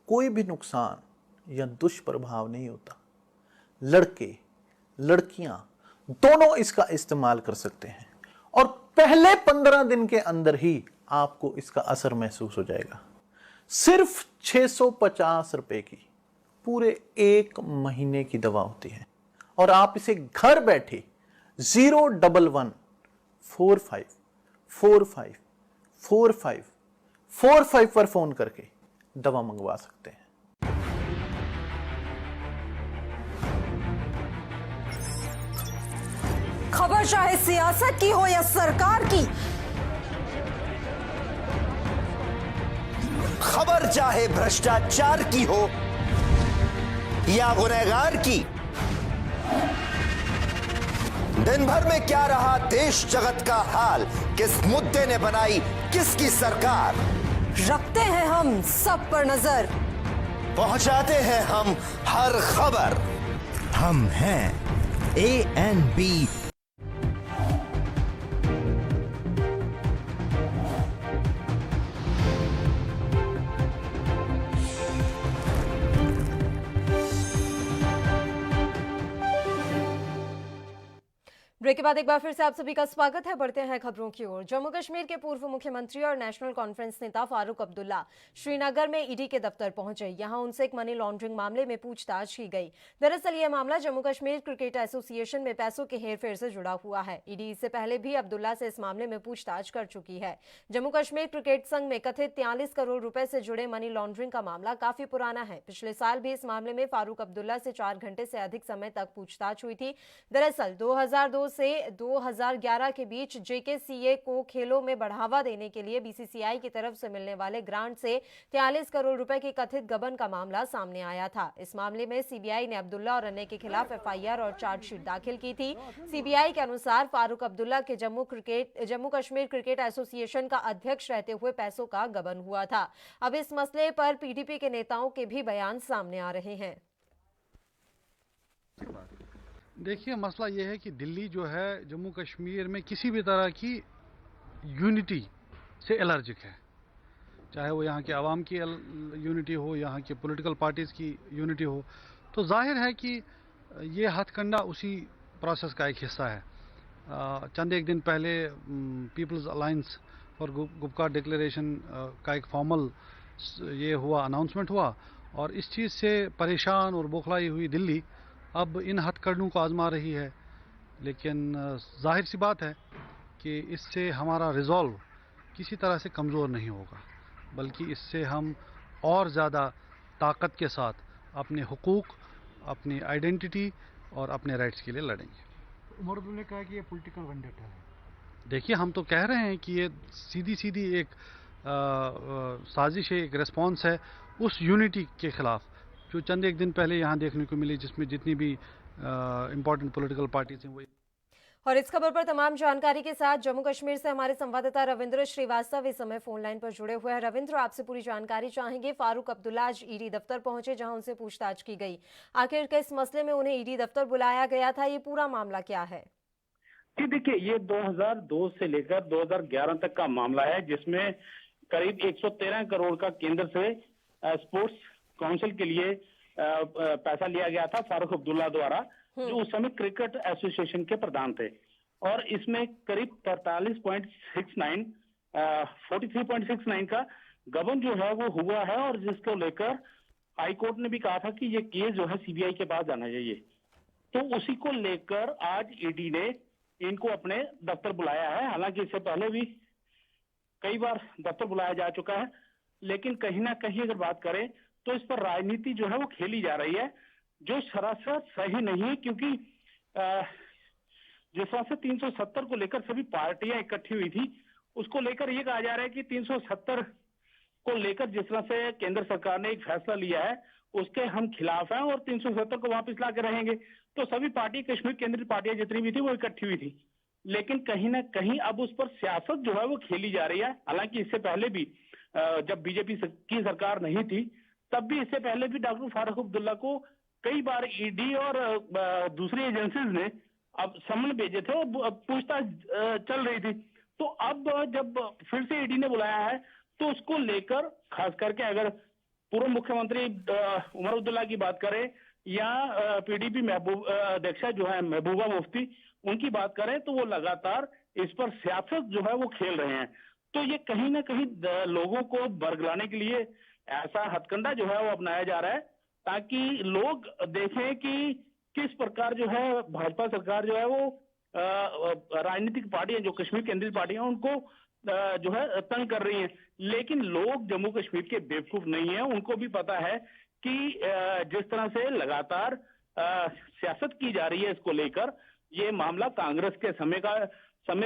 कोई भी नुकसान या दुष्प्रभाव नहीं होता। लड़के लड़कियां दोनों इसका इस्तेमाल कर सकते हैं और पहले 15 दिन के अंदर ही आपको इसका असर महसूस हो जाएगा। सिर्फ 650 रुपए की पूरे 1 महीने की दवा होती है और आप इसे घर बैठे 01145454545 पर फोन करके दवा मंगवा सकते हैं। खबर चाहे सियासत की हो या सरकार की, खबर चाहे भ्रष्टाचार की हो या गुनहगार की, दिन भर में क्या रहा देश जगत का हाल, किस मुद्दे ने बनाई किसकी सरकार, रखते हैं हम सब पर नजर, पहुंचाते हैं हम हर खबर। हम हैं ANP। ब्रेक के बाद एक बार फिर से आप सभी का स्वागत है। बढ़ते हैं खबरों की ओर। जम्मू कश्मीर के पूर्व मुख्यमंत्री और नेशनल कॉन्फ्रेंस नेता फारूक अब्दुल्ला श्रीनगर में ईडी के दफ्तर पहुंचे। यहां उनसे एक मनी लॉन्ड्रिंग मामले में पूछताछ की गई। दरअसल यह मामला जम्मू कश्मीर क्रिकेट एसोसिएशन में पैसों के हेरफेर से जुड़ा हुआ है। ईडी इससे पहले भी अब्दुल्ला से इस मामले में पूछताछ कर चुकी है। जम्मू कश्मीर क्रिकेट संघ में कथित 43 करोड़ रुपए से जुड़े मनी लॉन्ड्रिंग का मामला काफी पुराना है। पिछले साल भी इस मामले में फारूक अब्दुल्ला से 4 घंटे से अधिक समय तक पूछताछ हुई थी। दरअसल 2002 से 2011 के बीच JKCA को खेलों में बढ़ावा देने के लिए BCCI की तरफ से मिलने वाले ग्रांट से 43 करोड़ रुपए के कथित गबन का मामला सामने आया था। इस मामले में CBI ने अब्दुल्ला और अन्य के खिलाफ FIR और चार्जशीट दाखिल की थी। CBI के अनुसार फारूक अब्दुल्ला के जम्मू कश्मीर क्रिकेट एसोसिएशन का अध्यक्ष रहते हुए पैसों का गबन हुआ था। अब इस मसले पर PDP के नेताओं के भी बयान सामने आ रहे हैं। देखिए, मसला ये है कि दिल्ली जो है जम्मू कश्मीर में किसी भी तरह की यूनिटी से एलर्जिक है, चाहे वो यहाँ के आवाम की यूनिटी हो, यहाँ के पॉलिटिकल पार्टीज की यूनिटी हो। तो जाहिर है कि ये हथकंडा उसी प्रोसेस का एक हिस्सा है। चंद एक दिन पहले people's alliance for Gupkar declaration का एक फॉर्मल ये हुआ, अनाउंसमेंट हुआ, और इस चीज़ से परेशान और बौखलाई हुई दिल्ली अब इन हथकंडों को आजमा रही है। लेकिन जाहिर सी बात है कि इससे हमारा रिजॉल्व किसी तरह से कमज़ोर नहीं होगा, बल्कि इससे हम और ज़्यादा ताकत के साथ अपने हुकूक, अपनी आइडेंटिटी और अपने राइट्स के लिए लड़ेंगे। उमर अब्दुल्ला ने कहा कि ये पॉलिटिकल वेंडेटा है। देखिए, हम तो कह रहे हैं कि ये सीधी एक साजिश है, एक रिस्पॉन्स है उस यूनिटी के खिलाफ जो चंद एक दिन पहले यहाँ देखने को मिली, जिसमें जितनी भी इम्पोर्टेंट पॉलिटिकल पार्टीज हैं वो। और इस खबर पर तमाम जानकारी के साथ जम्मू कश्मीर से हमारे संवाददाता रविंद्र श्रीवास्तव इस समय फोन लाइन पर जुड़े हुए हैं। रविंद्र, आपसे पूरी जानकारी चाहेंगे। फारूक अब्दुल्ला आज ईडी दफ्तर पहुंचे, जहां उनसे पूछताछ की गई। आखिर किस मसले में उन्हें ईडी दफ्तर बुलाया गया था, ये पूरा मामला क्या है? जी देखिए, ये 2002 से लेकर 2011 तक का मामला है, जिसमें करीब 113 करोड़ का केंद्र से स्पोर्ट्स काउंसिल के लिए पैसा लिया गया था फारूक अब्दुल्ला द्वारा, जो उस समय क्रिकेट एसोसिएशन के प्रधान थे। और इसमें करीब 43.69 का गबन जो है वो हुआ है, और जिसको लेकर हाई कोर्ट ने भी कहा था कि ये केस जो है CBI के पास जाना चाहिए। तो उसी को लेकर आज ईडी ने इनको अपने दफ्तर बुलाया है। हालांकि इससे पहले भी कई बार दफ्तर बुलाया जा चुका है, लेकिन कहीं ना कहीं अगर बात करें तो इस पर राजनीति जो है वो खेली जा रही है, जो सरासर सही नहीं है। क्योंकि जिस तरह से 370 को लेकर सभी पार्टियां इकट्ठी हुई थी, उसको लेकर ये कहा जा रहा है कि 370 को लेकर जिस तरह से केंद्र सरकार ने एक फैसला लिया है उसके हम खिलाफ हैं और 370 को वापस ला के रहेंगे। तो सभी पार्टी, कश्मीर केंद्रीय पार्टियां जितनी भी थी वो इकट्ठी हुई थी, लेकिन कहीं ना कहीं अब उस पर सियासत जो है वो खेली जा रही है। हालांकि इससे पहले भी जब बीजेपी की सरकार नहीं थी, तब भी इससे पहले भी डॉक्टर फारूक अब्दुल्ला को कई बार ईडी और दूसरी एजेंसीज ने अब समन भेजे थे और पूछताछ चल रही थी। तो अब जब फिर से ईडी ने बुलाया है तो उसको लेकर खास करके अगर पूर्व मुख्यमंत्री उमर अब्दुल्ला की बात करें या PDP अध्यक्षा जो है महबूबा मुफ्ती, उनकी बात करें तो वो लगातार इस पर सियासत जो है वो खेल रहे हैं। तो ये कहीं ना कहीं लोगों को बरगलाने के लिए ऐसा हथकंडा जो है वो अपनाया जा रहा है, ताकि लोग देखें कि किस प्रकार जो है भाजपा सरकार जो है वो राजनीतिक पार्टियां, जो कश्मीर केंद्रीय पार्टियां, उनको जो है तंग कर रही हैं। लेकिन लोग जम्मू कश्मीर के बेवकूफ नहीं है, उनको भी पता है कि जिस तरह से लगातार सियासत की जा रही है इसको लेकर, ये मामला कांग्रेस के समय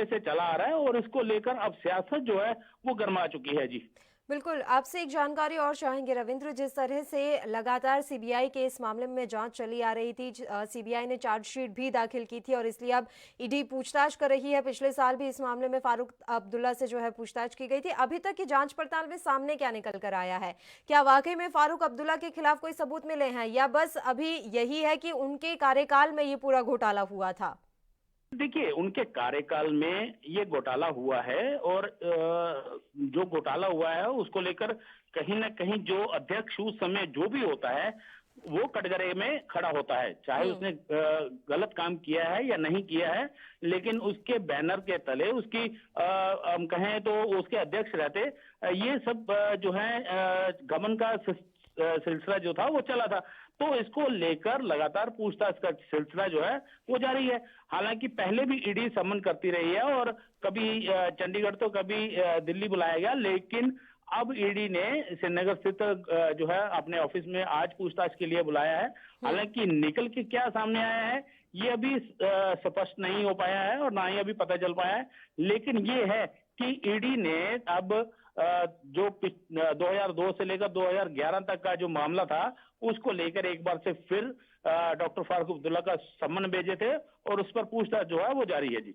से चला आ रहा है और इसको लेकर अब सियासत जो है वो गर्मा चुकी है। जी बिल्कुल, आपसे एक जानकारी और चाहेंगे रविंद्र। जिस तरह से लगातार CBI के इस मामले में जांच चली आ रही थी, CBI ने चार्जशीट भी दाखिल की थी और इसलिए अब ईडी पूछताछ कर रही है। पिछले साल भी इस मामले में फारूक अब्दुल्ला से जो है पूछताछ की गई थी। अभी तक की जांच पड़ताल में सामने क्या निकल कर आया है? क्या वाकई में फारूक अब्दुल्ला के खिलाफ कोई सबूत मिले हैं, या बस अभी यही है कि उनके कार्यकाल में ये पूरा घोटाला हुआ था? देखिए, उनके कार्यकाल में ये घोटाला हुआ है और जो घोटाला हुआ है उसको लेकर कहीं ना कहीं जो अध्यक्ष उस समय जो भी होता है वो कटघरे में खड़ा होता है, चाहे उसने गलत काम किया है या नहीं किया है, लेकिन उसके बैनर के तले उसकी हम कहें तो उसके अध्यक्ष रहते ये सब जो है गबन का सिलसिला जो था वो चला था। तो इसको लेकर लगातार पूछताछ का सिलसिला जो है वो जारी है। हालांकि पहले भी ईडी समन करती रही है और कभी चंडीगढ़ तो कभी दिल्ली बुलाया गया, लेकिन अब ईडी ने श्रीनगर स्थित जो है अपने ऑफिस में आज पूछताछ के लिए बुलाया है। हालांकि निकल के क्या सामने आया है ये अभी स्पष्ट नहीं हो पाया है और ना ही अभी पता चल पाया है। लेकिन ये है कि ईडी ने अब जो 2002 से लेकर 2011 तक का जो मामला था उसको लेकर एक बार से फिर डॉक्टर फारूक अब्दुल्ला का सम्मन भेजे थे और उस पर पूछताछ जो है वो जारी है जी।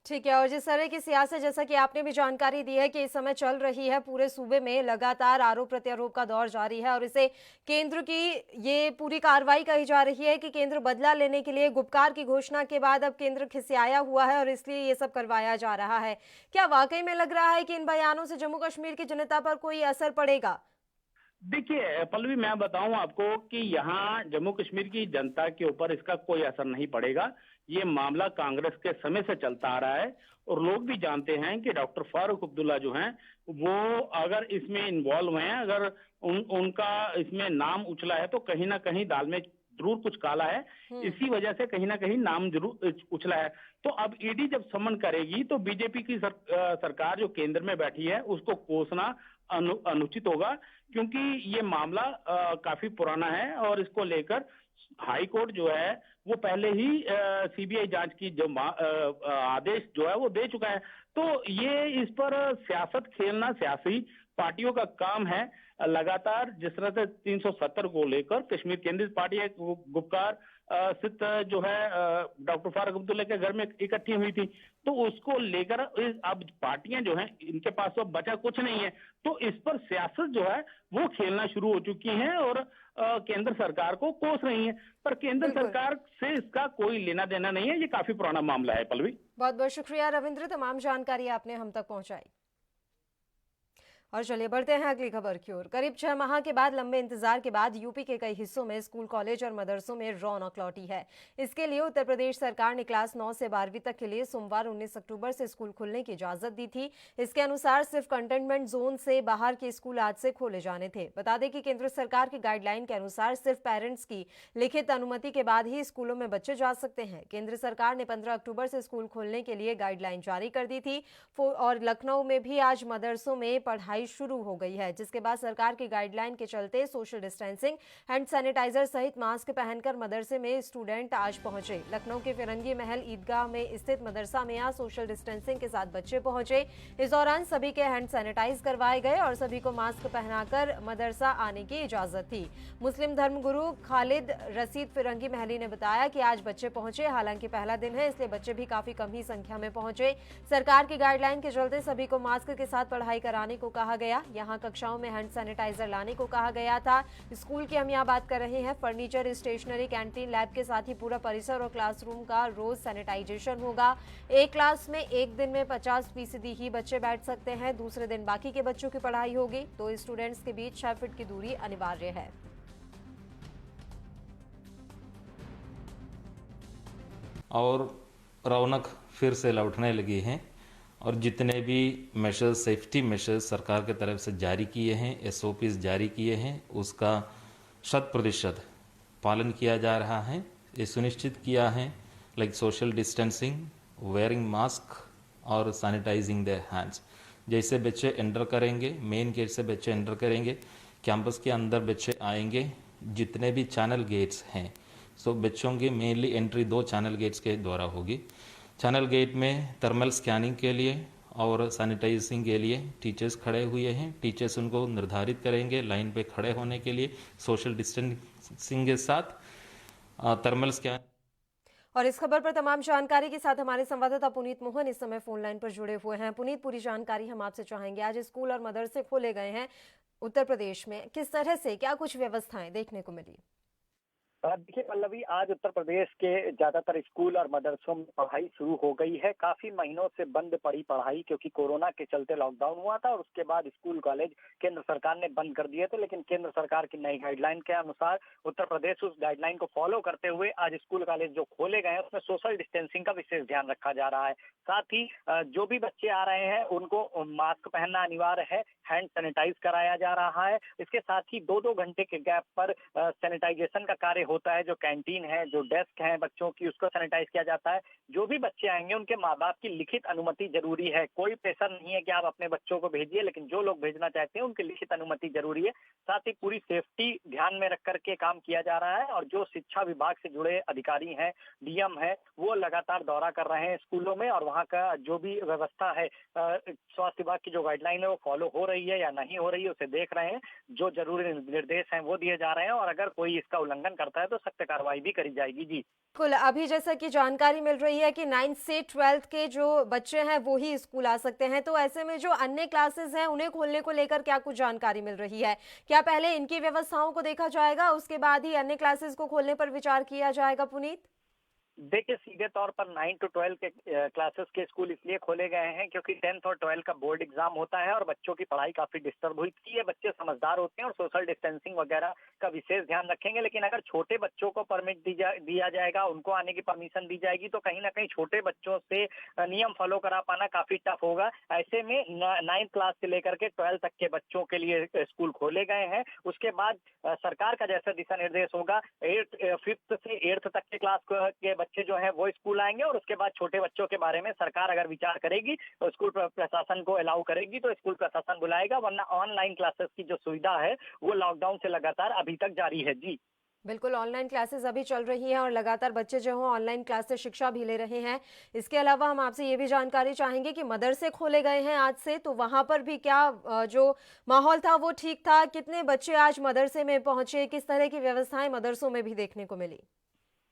ठीक है, और जिस तरह की सियासत, जैसा कि आपने भी जानकारी दी है कि इस समय चल रही है, पूरे सूबे में लगातार आरोप प्रत्यारोप का दौर जारी है और इसे केंद्र की ये पूरी कार्रवाई कही जा रही है कि केंद्र बदला लेने के लिए गुपकार की घोषणा के बाद अब केंद्र खिसियाया हुआ है और इसलिए ये सब करवाया जा रहा है। क्या वाकई में लग रहा है कि इन बयानों से जम्मू कश्मीर की जनता पर कोई असर पड़ेगा? देखिए पल्लवी, मैं बताऊं आपको कि यहाँ जम्मू कश्मीर की जनता के ऊपर इसका कोई असर नहीं पड़ेगा। ये मामला कांग्रेस के समय से चलता आ रहा है और लोग भी जानते हैं कि डॉक्टर फारूक अब्दुल्ला जो हैं वो अगर इसमें इन्वॉल्व हैं, अगर उनका इसमें नाम उछला है तो कहीं ना कहीं दाल में जरूर कुछ काला है। इसी वजह से कहीं ना कहीं नाम जरूर उछला है। तो अब ईडी जब समन करेगी तो बीजेपी की सरकार जो केंद्र में बैठी है उसको कोसना अनुचित होगा, क्योंकि ये मामला काफी पुराना है और इसको लेकर हाई कोर्ट जो है वो पहले ही सीबीआई जांच की जो आदेश जो है वो दे चुका है। तो ये इस पर सियासत खेलना सियासी पार्टियों का काम है। लगातार जिस तरह से 370 को लेकर कश्मीर केंद्रित पार्टी एक गुपकार स्थित जो है डॉक्टर फारूक अब्दुल्ला के घर में इकट्ठी हुई थी, तो उसको लेकर अब पार्टियां जो हैं इनके पास तो बचा कुछ नहीं है, तो इस पर सियासत जो है वो खेलना शुरू हो चुकी है और केंद्र सरकार को कोस रही है। पर केंद्र सरकार से इसका कोई लेना देना नहीं है, ये काफी पुराना मामला है। पल्लवी, बहुत बहुत शुक्रिया रविंद्र, तमाम जानकारी आपने हम तक पहुंचाई। और चलिए बढ़ते हैं अगली खबर की ओर। करीब 6 माह के बाद लंबे इंतजार के बाद यूपी के कई हिस्सों में स्कूल, कॉलेज और मदरसों में रौनक लौटी है। इसके लिए उत्तर प्रदेश सरकार ने क्लास 9 से 12वीं तक के लिए सोमवार 19 अक्टूबर से स्कूल खुलने की इजाजत दी थी। इसके अनुसार सिर्फ कंटेनमेंट जोन से बाहर के स्कूल आज से खोले जाने थे। बता दें कि केंद्र सरकार की गाइडलाइन के अनुसार सिर्फ पेरेंट्स की लिखित अनुमति के बाद ही स्कूलों में बच्चे जा सकते हैं। केंद्र सरकार ने 15 अक्टूबर से स्कूल खोलने के लिए गाइडलाइन जारी कर दी थी और लखनऊ में भी आज मदरसों में पढ़ाई शुरू हो गई है, जिसके बाद सरकार की गाइडलाइन के चलते सोशल डिस्टेंसिंग, हैंड सैनिटाइजर सहित मास्क पहनकर मदरसे में स्टूडेंट आज पहुंचे। लखनऊ के फिरंगी महल ईदगाह में स्थित मदरसा में आज सोशल डिस्टेंसिंग के साथ बच्चे पहुंचे। इस दौरान सभी के हैंड सैनिटाइज करवाए गए और सभी को मास्क पहनाकर मदरसा आने की इजाजत थी। मुस्लिम धर्मगुरु खालिद रशीद फिरंगी महली ने बताया कि आज बच्चे पहुंचे, हालांकि पहला दिन है इसलिए बच्चे भी काफी कम ही संख्या में पहुंचे। सरकार की गाइडलाइन के चलते सभी को मास्क के साथ पढ़ाई कराने को कहा गया। यहाँ कक्षाओं में हैंड सैनिटाइजर लाने को कहा गया था। स्कूल की हम यहाँ बात कर रहे हैं। फर्नीचर, स्टेशनरी, कैंटीन, लैब के साथ ही पूरा परिसर और क्लासरूम का रोज सैनिटाइजेशन होगा। एक क्लास में एक दिन में 50% ही बच्चे बैठ सकते हैं, दूसरे दिन बाकी के बच्चों की पढ़ाई होगी। तो स्टूडेंट्स के बीच 6 फीट की दूरी अनिवार्य है। और रौनक फिर से लौटने लगी है और जितने भी मेजर्स, सेफ्टी मेजर्स सरकार की तरफ से जारी किए हैं, SOPs जारी किए हैं, उसका 100% पालन किया जा रहा है। ये सुनिश्चित किया है like social distancing, wearing mask और सैनिटाइजिंग देयर हैंड्स। जैसे बच्चे एंटर करेंगे, मेन गेट से बच्चे एंटर करेंगे, कैंपस के अंदर बच्चे आएंगे, जितने भी चैनल गेट्स हैं, सो बच्चों की मेनली एंट्री 2 चैनल गेट्स के द्वारा होगी। चैनल गेट में थर्मल स्कैनिंग के लिए और सैनिटाइजिंग के लिए टीचर्स खड़े हुए हैं। टीचर्स उनको निर्धारित करेंगे लाइन पे खड़े होने के लिए, सोशल डिस्टेंसिंग के साथ थर्मल स्कैन। और इस खबर पर तमाम जानकारी के साथ हमारे संवाददाता पुनीत मोहन इस समय फोन लाइन पर जुड़े हुए हैं। पुनीत, पूरी जानकारी हम आपसे चाहेंगे। आज स्कूल और मदरसे खोले गए हैं उत्तर प्रदेश में, किस तरह से, क्या कुछ व्यवस्थाएं देखने को मिली? देखिए पल्लवी, आज उत्तर प्रदेश के ज्यादातर स्कूल और मदरसों में पढ़ाई शुरू हो गई है। काफी महीनों से बंद पड़ी पढ़ाई, क्योंकि कोरोना के चलते लॉकडाउन हुआ था और उसके बाद स्कूल कॉलेज केंद्र सरकार ने बंद कर दिए थे। लेकिन केंद्र सरकार की नई गाइडलाइन के अनुसार उत्तर प्रदेश उस गाइडलाइन को फॉलो करते हुए आज स्कूल कॉलेज जो खोले गए हैं उसमें सोशल डिस्टेंसिंग का विशेष ध्यान रखा जा रहा है। साथ ही जो भी बच्चे आ रहे हैं उनको मास्क पहनना अनिवार्य है, हैंड सैनिटाइज कराया जा रहा है। इसके साथ ही 2-2 घंटे के गैप पर सैनिटाइजेशन का कार्य होता है, जो कैंटीन है, जो डेस्क है बच्चों की, उसको सैनिटाइज किया जाता है। जो भी बच्चे आएंगे उनके माँ बाप की लिखित अनुमति जरूरी है। कोई प्रेशर नहीं है कि आप अपने बच्चों को भेजिए, लेकिन जो लोग भेजना चाहते हैं उनकी लिखित अनुमति जरूरी है। साथ ही पूरी सेफ्टी ध्यान में रख करके काम किया जा रहा है और जो शिक्षा विभाग से जुड़े अधिकारी हैं, डीएम है, वो लगातार दौरा कर रहे हैं स्कूलों में और वहाँ का जो भी व्यवस्था है, स्वास्थ्य विभाग की जो गाइडलाइन है वो फॉलो हो रही है या नहीं हो रही है उसे देख रहे हैं। जो जरूरी निर्देश हैं वो दिए जा रहे हैं और अगर कोई इसका उल्लंघन करता है तो सख्त कार्रवाई भी करी जाएगी। जी बिल्कुल, अभी जैसा कि जानकारी मिल रही है कि 9th से 12th के जो बच्चे हैं वो ही स्कूल आ सकते हैं, तो ऐसे में जो अन्य क्लासेस हैं उन्हें खोलने को लेकर क्या कुछ जानकारी मिल रही है? क्या पहले इनकी व्यवस्थाओं को देखा जाएगा, उसके बाद ही अन्य क्लासेस को खोलने पर विचार किया जाएगा? पुनीत, देखिए, सीधे तौर पर 9 to 12 के क्लासेस के स्कूल इसलिए खोले गए हैं क्योंकि 10th और 12 का बोर्ड एग्जाम होता है और बच्चों की पढ़ाई काफी डिस्टर्ब हुई थी। ये बच्चे समझदार होते हैं और सोशल डिस्टेंसिंग वगैरह का विशेष ध्यान रखेंगे, लेकिन अगर छोटे बच्चों को परमिट दिया जाएगा, उनको आने की परमिशन दी जाएगी, तो कहीं ना कहीं छोटे बच्चों से नियम फॉलो करा पाना काफी टफ होगा। ऐसे में 9th क्लास से लेकर के 12 तक के बच्चों के लिए स्कूल खोले गए हैं। उसके बाद सरकार का जैसा दिशा निर्देश होगा, 5th से 8th तक के क्लास के बच्चे जो हैं वो स्कूल आएंगे और उसके बाद छोटे बच्चों के बारे में सरकार अगर विचार करेगी तो स्कूल प्रशासन को अलाउ करेगी तो स्कूल प्रशासन बुलाएगा, वरना ऑनलाइन क्लासेस की जो सुविधा है वो लॉकडाउन से लगातार अभी तक जारी है। जी बिल्कुल, ऑनलाइन क्लासेस अभी चल रही हैं और लगातार बच्चे जो हों ऑनलाइन क्लास से शिक्षा भी ले रहे हैं। इसके अलावा हम आपसे ये भी जानकारी चाहेंगे कि मदरसे खोले गए हैं आज से, तो वहां पर भी क्या जो माहौल था वो ठीक था? कितने बच्चे आज मदरसे में पहुंचे? किस तरह की व्यवस्थाएं मदरसों में भी देखने को मिली?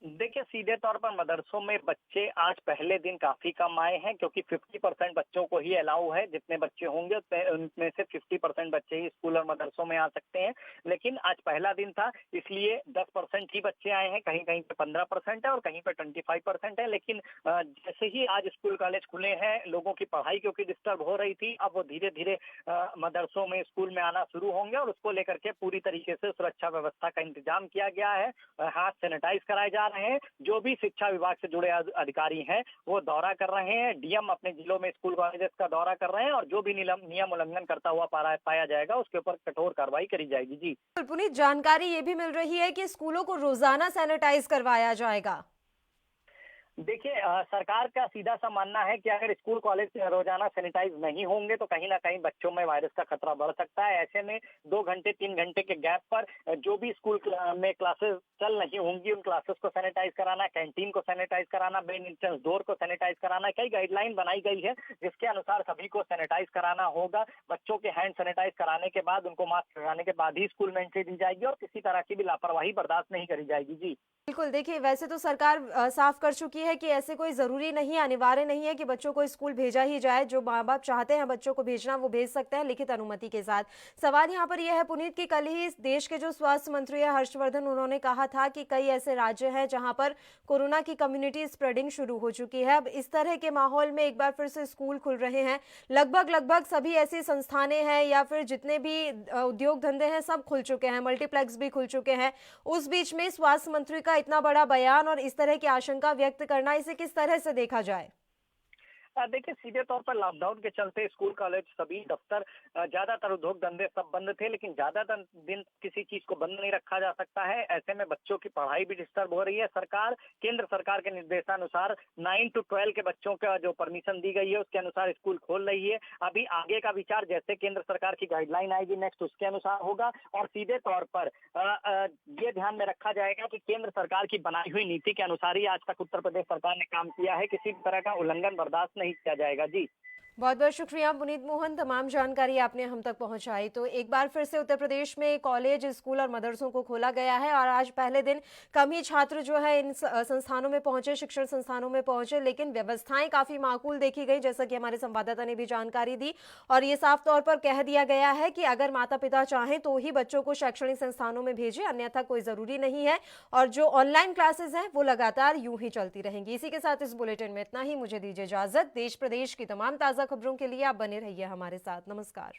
देखिए, सीधे तौर पर मदरसों में बच्चे आज पहले दिन काफी कम आए हैं क्योंकि 50% बच्चों को ही अलाउ है। जितने बच्चे होंगे उनमें से 50% बच्चे ही स्कूल और मदरसों में आ सकते हैं, लेकिन आज पहला दिन था इसलिए 10% ही बच्चे आए हैं। कहीं कहीं पे 15% है और कहीं पे 25% है। लेकिन जैसे ही आज स्कूल कॉलेज खुले हैं, लोगों की पढ़ाई क्योंकि डिस्टर्ब हो रही थी, अब वो धीरे धीरे मदरसों में स्कूल में आना शुरू होंगे और उसको लेकर के पूरी तरीके से सुरक्षा व्यवस्था का इंतजाम किया गया है। हाथ सैनिटाइज कराए जा रहे हैं। जो भी शिक्षा विभाग से जुड़े अधिकारी हैं वो दौरा कर रहे हैं। डीएम अपने जिलों में स्कूल कॉलेजेस का दौरा कर रहे हैं और जो भी नियम उल्लंघन करता हुआ पाया जाएगा उसके ऊपर कठोर कार्रवाई करी जाएगी। जी पुनीत, जानकारी ये भी मिल रही है कि स्कूलों को रोजाना सैनिटाइज करवाया जाएगा। देखिए, सरकार का सीधा सा मानना है कि अगर स्कूल कॉलेज रोजाना सैनिटाइज नहीं होंगे तो कहीं ना कहीं बच्चों में वायरस का खतरा बढ़ सकता है। ऐसे में 2 घंटे 3 घंटे के गैप पर जो भी स्कूल में क्लासेस चल रही होंगी उन क्लासेस को सैनिटाइज कराना, कैंटीन को सैनिटाइज कराना, मेन एंट्रेंस डोर को सैनिटाइज कराना, कई गाइडलाइन बनाई गई है जिसके अनुसार सभी को सैनिटाइज कराना होगा। बच्चों के हैंड सैनिटाइज कराने के बाद, उनको मास्क लगाने के बाद ही स्कूल में एंट्री दी जाएगी और किसी तरह की भी लापरवाही बर्दाश्त नहीं करी जाएगी। जी बिल्कुल, देखिए वैसे तो सरकार साफ कर चुकी है कि ऐसे कोई जरूरी नहीं, अनिवार्य नहीं है कि बच्चों को स्कूल भेजा ही जाए। जो माँ बाप चाहते हैं बच्चों को भेजना वो भेज सकते हैं लिखित अनुमति के साथ। सवाल यहाँ पर यह है पुनीत कि कल ही देश के जो स्वास्थ्य मंत्री है हर्षवर्धन, उन्होंने कहा था कि कई ऐसे राज्य हैं जहां पर कोरोना की कम्युनिटी स्प्रेडिंग शुरू हो चुकी है। अब इस तरह के माहौल में एक बार फिर से स्कूल खुल रहे हैं। लगभग सभी ऐसी संस्थानें हैं या फिर जितने भी उद्योग धंधे हैं सब खुल चुके हैं, मल्टीप्लेक्स भी खुल चुके हैं। उस बीच में स्वास्थ्य मंत्री का इतना बड़ा बयान और इस तरह की आशंका व्यक्त करना, इसे किस तरह से देखा जाए? देखिए, सीधे तौर पर लॉकडाउन के चलते स्कूल कॉलेज सभी दफ्तर ज्यादातर उद्योग धंधे सब बंद थे, लेकिन ज्यादातर दिन किसी चीज को बंद नहीं रखा जा सकता है। ऐसे में बच्चों की पढ़ाई भी डिस्टर्ब हो रही है। केंद्र सरकार के निर्देशानुसार 9 to 12 के बच्चों का जो परमिशन दी गई है उसके अनुसार स्कूल खोल रही है। अभी आगे का विचार जैसे केंद्र सरकार की गाइडलाइन आएगी नेक्स्ट उसके अनुसार होगा और सीधे तौर पर ये ध्यान में रखा जाएगा कि केंद्र सरकार की बनाई हुई नीति के अनुसार ही आज तक उत्तर प्रदेश सरकार ने काम किया है। किसी भी तरह का उल्लंघन बर्दाश्त नहीं किया जाएगा। जी बहुत बहुत शुक्रिया पुनीत मोहन, तमाम जानकारी आपने हम तक पहुंचाई। तो एक बार फिर से उत्तर प्रदेश में कॉलेज, स्कूल और मदरसों को खोला गया है और आज पहले दिन कम ही छात्र जो है इन संस्थानों में पहुंचे, शिक्षण संस्थानों में पहुंचे, लेकिन व्यवस्थाएं काफी माकूल देखी गई, जैसा कि हमारे संवाददाता ने भी जानकारी दी। और ये साफ तौर पर कह दिया गया है कि अगर माता पिता चाहें तो ही बच्चों को शैक्षणिक संस्थानों में भेजें, अन्यथा कोई जरूरी नहीं है। और जो ऑनलाइन क्लासेस हैं वो लगातार यूं ही चलती रहेंगी। इसी के साथ इस बुलेटिन में इतना ही। मुझे दीजिए इजाजत। देश प्रदेश की तमाम ताजा खबरों के लिए आप बने रहिए हमारे साथ। नमस्कार।